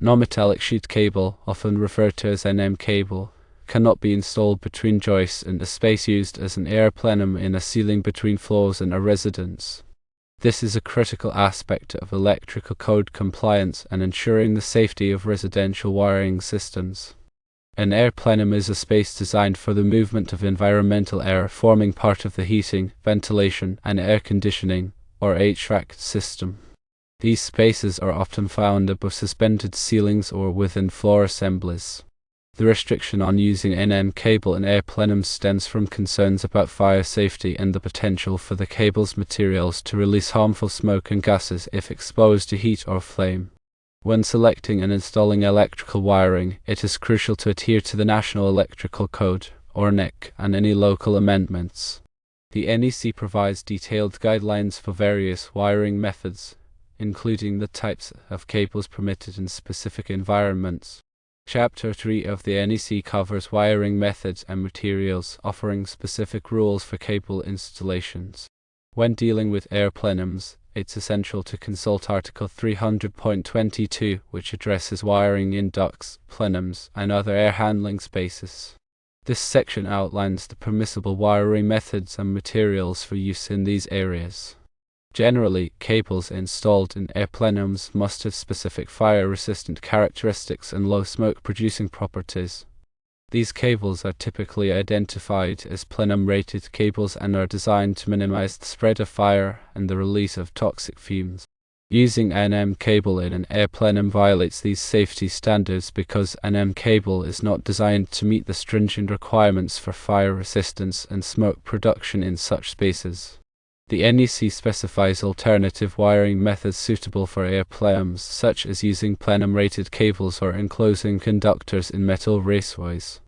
Non-metallic sheet cable, often referred to as NM cable, cannot be installed between joists in a space used as an air plenum in a ceiling between floors in a residence. This is a critical aspect of electrical code compliance and ensuring the safety of residential wiring systems. An air plenum is a space designed for the movement of environmental air, forming part of the heating, ventilation, and air conditioning, or HVAC system. These spaces are often found above suspended ceilings or within floor assemblies. The restriction on using NM cable in air plenums stems from concerns about fire safety and the potential for the cable's materials to release harmful smoke and gases if exposed to heat or flame. When selecting and installing electrical wiring, it is crucial to adhere to the National Electrical Code, or NEC, and any local amendments. The NEC provides detailed guidelines for various wiring methods, including the types of cables permitted in specific environments. Chapter 3 of the NEC covers wiring methods and materials, offering specific rules for cable installations. When dealing with air plenums, it's essential to consult Article 300.22, which addresses wiring in ducts, plenums, and other air handling spaces. This section outlines the permissible wiring methods and materials for use in these areas. Generally, cables installed in air plenums must have specific fire-resistant characteristics and low smoke-producing properties. These cables are typically identified as plenum-rated cables and are designed to minimize the spread of fire and the release of toxic fumes. Using NM cable in an air plenum violates these safety standards because NM cable is not designed to meet the stringent requirements for fire resistance and smoke production in such spaces. The NEC specifies alternative wiring methods suitable for air plenums, such as using plenum-rated cables or enclosing conductors in metal raceways.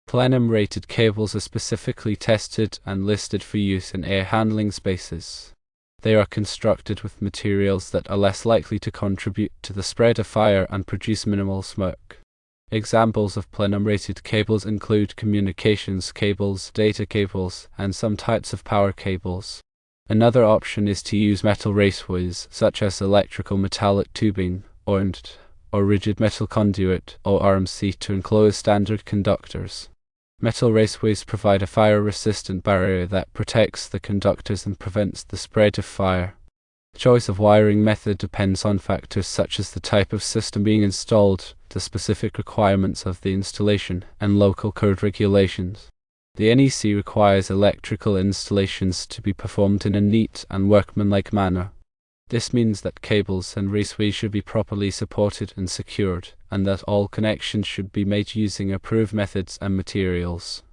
Plenum-rated cables are specifically tested and listed for use in air handling spaces. They are constructed with materials that are less likely to contribute to the spread of fire and produce minimal smoke. Examples of plenum-rated cables include communications cables, data cables, and some types of power cables. Another option is to use metal raceways, such as electrical metallic tubing, or rigid metal conduit, or RMC, to enclose standard conductors. Metal raceways provide a fire-resistant barrier that protects the conductors and prevents the spread of fire. Choice of wiring method depends on factors such as the type of system being installed, the specific requirements of the installation, and local code regulations. The NEC requires electrical installations to be performed in a neat and workmanlike manner. This means that cables and raceways should be properly supported and secured, and that all connections should be made using approved methods and materials.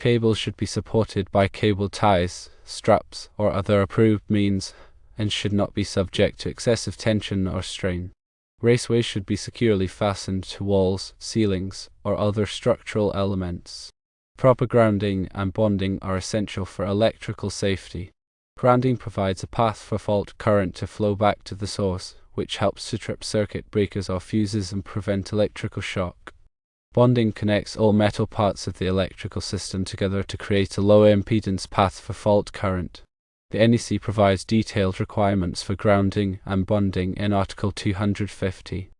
Cables should be supported by cable ties, straps, or other approved means, and should not be subject to excessive tension or strain. Raceways should be securely fastened to walls, ceilings, or other structural elements. Proper grounding and bonding are essential for electrical safety. Grounding provides a path for fault current to flow back to the source, which helps to trip circuit breakers or fuses and prevent electrical shock. Bonding connects all metal parts of the electrical system together to create a low impedance path for fault current. The NEC provides detailed requirements for grounding and bonding in Article 250.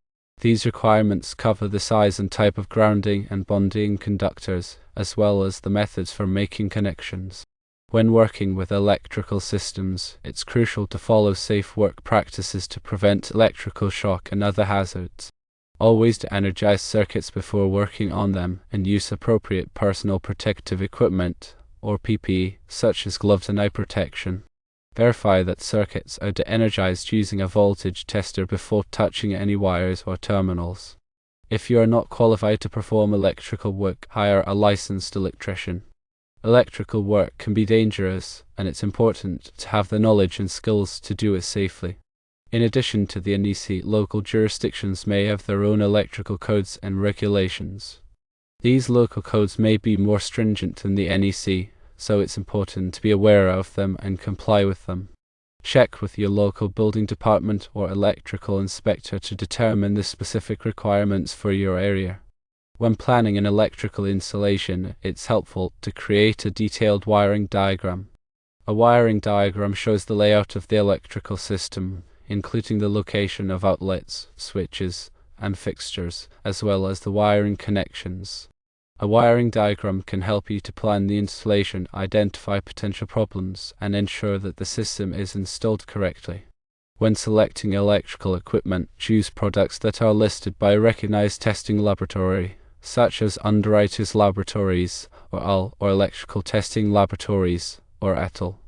These requirements cover the size and type of grounding and bonding conductors, as well as the methods for making connections. When working with electrical systems, it's crucial to follow safe work practices to prevent electrical shock and other hazards. Always to energize circuits before working on them, and use appropriate personal protective equipment, or PPE, such as gloves and eye protection. Verify that circuits are de-energized using a voltage tester before touching any wires or terminals. If you are not qualified to perform electrical work, hire a licensed electrician. Electrical work can be dangerous, and it's important to have the knowledge and skills to do it safely. In addition to the NEC, local jurisdictions may have their own electrical codes and regulations. These local codes may be more stringent than the NEC, so it's important to be aware of them and comply with them. Check with your local building department or electrical inspector to determine the specific requirements for your area. When planning an electrical installation, it's helpful to create a detailed wiring diagram. A wiring diagram shows the layout of the electrical system, including the location of outlets, switches, and fixtures, as well as the wiring connections. A wiring diagram can help you to plan the installation, identify potential problems, and ensure that the system is installed correctly. When selecting electrical equipment, choose products that are listed by a recognized testing laboratory, such as Underwriters Laboratories, or AL, or Electrical Testing Laboratories, or ETL.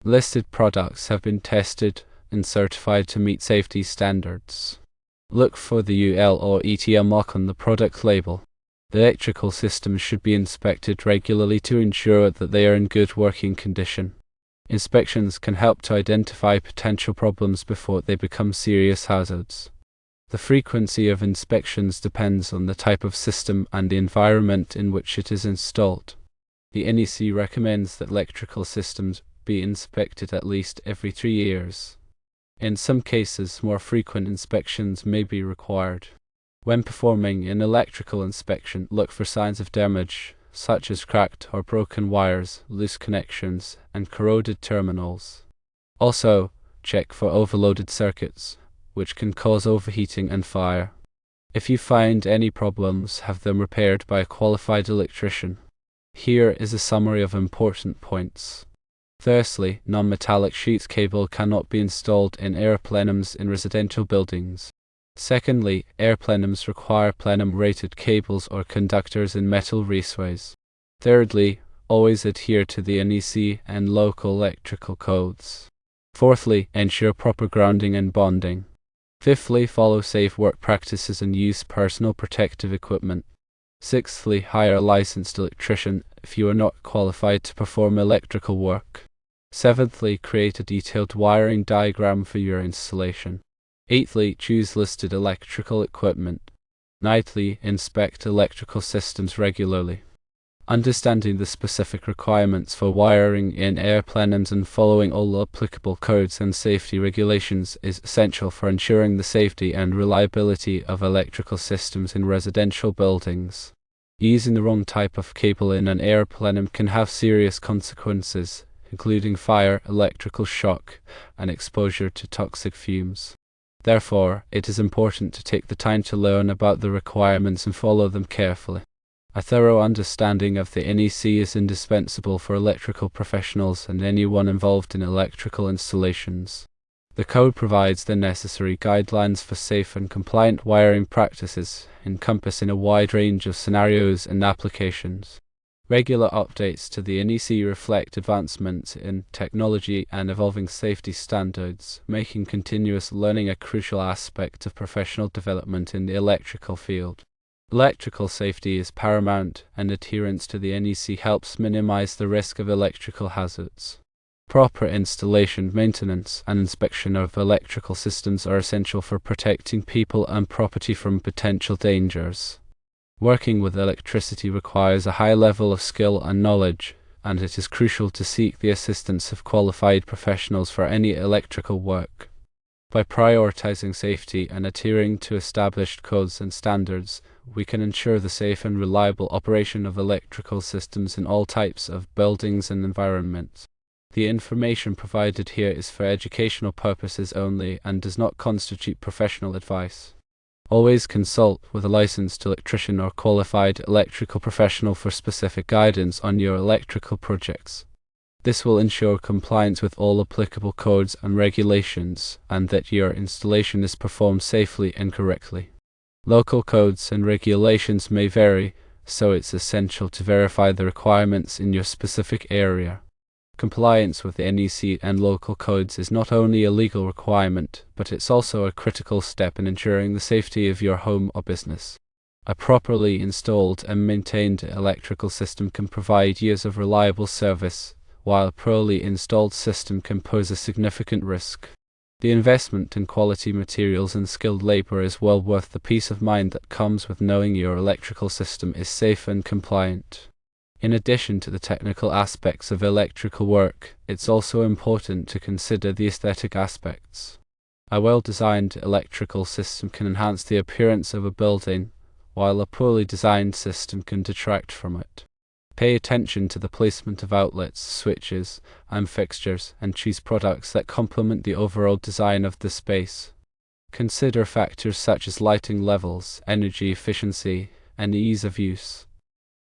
Listed products have been tested and certified to meet safety standards. Look for the UL or ETL mark on the product label. The electrical systems should be inspected regularly to ensure that they are in good working condition. Inspections can help to identify potential problems before they become serious hazards. The frequency of inspections depends on the type of system and the environment in which it is installed. The NEC recommends that electrical systems be inspected at least every 3 years. In some cases, more frequent inspections may be required. When performing an electrical inspection, look for signs of damage, such as cracked or broken wires, loose connections, and corroded terminals. Also, check for overloaded circuits, which can cause overheating and fire. If you find any problems, have them repaired by a qualified electrician. Here is a summary of important points. Firstly, non-metallic sheathed cable cannot be installed in air plenums in residential buildings. Secondly, air plenums require plenum-rated cables or conductors in metal raceways. Thirdly, always adhere to the NEC and local electrical codes. Fourthly, ensure proper grounding and bonding. Fifthly, follow safe work practices and use personal protective equipment. Sixthly, hire a licensed electrician if you are not qualified to perform electrical work. Seventhly, create a detailed wiring diagram for your installation. Eighthly, choose listed electrical equipment. Ninthly, inspect electrical systems regularly. Understanding the specific requirements for wiring in air plenums and following all applicable codes and safety regulations is essential for ensuring the safety and reliability of electrical systems in residential buildings. Using the wrong type of cable in an air plenum can have serious consequences, including fire, electrical shock, and exposure to toxic fumes. Therefore, it is important to take the time to learn about the requirements and follow them carefully. A thorough understanding of the NEC is indispensable for electrical professionals and anyone involved in electrical installations. The code provides the necessary guidelines for safe and compliant wiring practices, encompassing a wide range of scenarios and applications. Regular updates to the NEC reflect advancements in technology and evolving safety standards, making continuous learning a crucial aspect of professional development in the electrical field. Electrical safety is paramount, and adherence to the NEC helps minimize the risk of electrical hazards. Proper installation, maintenance, and inspection of electrical systems are essential for protecting people and property from potential dangers. Working with electricity requires a high level of skill and knowledge, and it is crucial to seek the assistance of qualified professionals for any electrical work. By prioritizing safety and adhering to established codes and standards, we can ensure the safe and reliable operation of electrical systems in all types of buildings and environments. The information provided here is for educational purposes only and does not constitute professional advice. Always consult with a licensed electrician or qualified electrical professional for specific guidance on your electrical projects. This will ensure compliance with all applicable codes and regulations, and that your installation is performed safely and correctly. Local codes and regulations may vary, so it's essential to verify the requirements in your specific area. Compliance with the NEC and local codes is not only a legal requirement, but it's also a critical step in ensuring the safety of your home or business. A properly installed and maintained electrical system can provide years of reliable service, while a poorly installed system can pose a significant risk. The investment in quality materials and skilled labor is well worth the peace of mind that comes with knowing your electrical system is safe and compliant. In addition to the technical aspects of electrical work, it's also important to consider the aesthetic aspects. A well-designed electrical system can enhance the appearance of a building, while a poorly designed system can detract from it. Pay attention to the placement of outlets, switches, and fixtures, and choose products that complement the overall design of the space. Consider factors such as lighting levels, energy efficiency, and ease of use.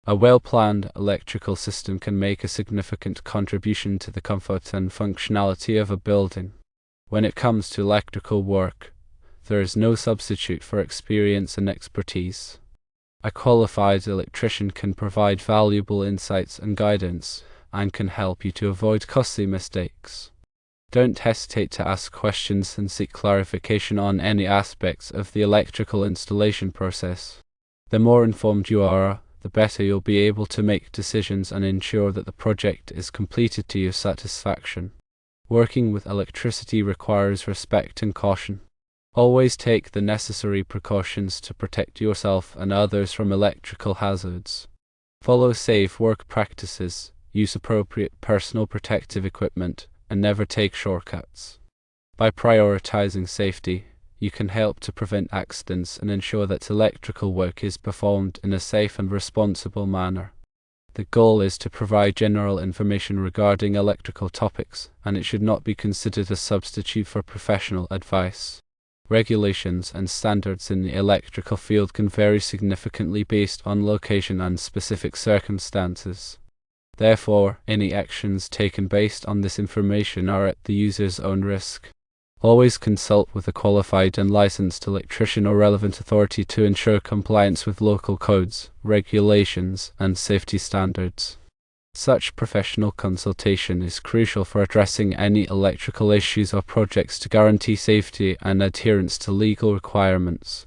A well-planned electrical system can make a significant contribution to the comfort and functionality of a building. When it comes to electrical work, there is no substitute for experience and expertise. A qualified electrician can provide valuable insights and guidance, and can help you to avoid costly mistakes. Don't hesitate to ask questions and seek clarification on any aspects of the electrical installation process. The more informed you are, the better you'll be able to make decisions and ensure that the project is completed to your satisfaction. Working with electricity requires respect and caution. Always take the necessary precautions to protect yourself and others from electrical hazards. Follow safe work practices, use appropriate personal protective equipment, and never take shortcuts. By prioritizing safety, you can help to prevent accidents and ensure that electrical work is performed in a safe and responsible manner. The goal is to provide general information regarding electrical topics, and it should not be considered a substitute for professional advice. Regulations and standards in the electrical field can vary significantly based on location and specific circumstances. Therefore, any actions taken based on this information are at the user's own risk. Always consult with a qualified and licensed electrician or relevant authority to ensure compliance with local codes, regulations, and safety standards. Such professional consultation is crucial for addressing any electrical issues or projects to guarantee safety and adherence to legal requirements.